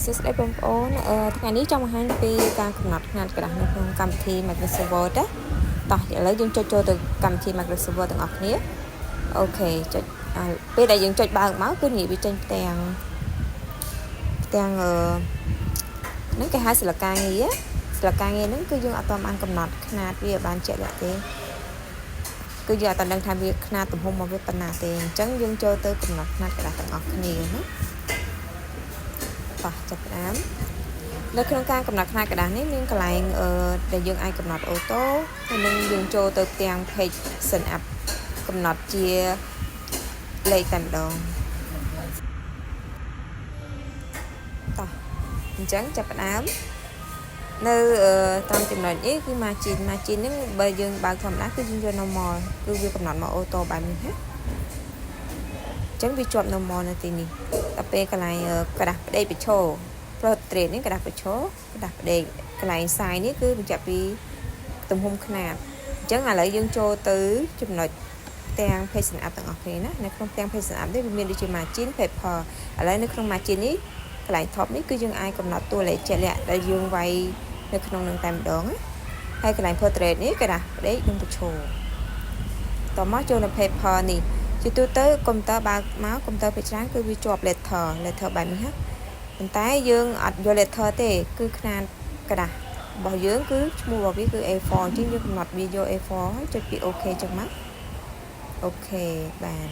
សួស្តីបងប្អូនថ្ងៃនេះចង់បង្ហាញពីការកំណត់ຂະຫນាតក្រាស់នៅក្នុងកម្មវិធី Microsoft Word ណាតោះឥឡូវយើងចុចចូលទៅកម្មវិធី Microsoft Word ទាំងអស់គ្នាអូខេចុចពេលដែលយើងចុចបើកមកគឺនិយាយវាចេញទាំងហ្នឹងគេហៅសិលការងារហ្នឹងគឺយើងអត់បានកំណត់ຂະຫນាតវាបានជាក់លាក់ទេគឺយើងអត់ដឹងថាវាຂະຫນាតទំហំរបស់វាប៉ុណ្ណាទេអញ្ចឹងយើងចូលទៅកំណត់ຂະຫນាតក្រាស់ទាំងអស់គ្នាណាតោះចាប់ផ្ដើមនៅក្នុងការកំណត់ຂະຫນាតក្រាស់នេះមានកន្លែងដែលយើងអាចកំណត់អូតូហើយនឹងយើងចូលទៅទាំង page sign up កំណត់ជាលេខតែម្ដងតោះអញ្ចឹងចាប់ផ្ដើមនៅតាមចំណុចនេះគឺ margin ហ្នឹងបើយើងបើកធម្មតាគឺយើងយក normal គឺវាកំណត់មកអូតូបែបនេះណាអញ្ចឹងវាជាប់ normal នៅទីនេះដល់ពេលកន្លែងក្រាស់ផ្ដេកបញ្ឈរ portrait នេះក្រាស់បញ្ឈរក្រាស់ផ្ដេកកន្លែង size នេះគឺបញ្ជាក់ពីទំហំຂະຫນាតអញ្ចឹងឥឡូវយើងចូលទៅចំណុចទាំង page sign up ទាំងអស់គ្នាណានៅក្នុងទាំង page sign up នេះវាមានដូចជា margin paper ឥឡូវនៅក្នុង margin នេះកន្លែង top នេះគឺយើងអាចកំណត់តួលេខជាក់លាក់ដែលយើងវាយនៅក្នុងនឹងតែម្ដងណាហើយកន្លែង portrait នេះក្រាស់ផ្ដេកនិងបញ្ឈរតមកចូលនៅ paper នេះជាទូទៅកុំព្យូទ័របើកមកកុំព្យូទ័រភាគច្រើនគឺវាជាប់ letter បែបនេះណាប៉ុន្តែយើងអត់យក letter ទេគឺຂະຫນាតក្រាស់របស់យើងគឺឈ្មោះរបស់វាគឺ A4 អញ្ចឹងយើងកំណត់វាយក A4 ហើយចុចពី OK ចឹងមកអូខេបាន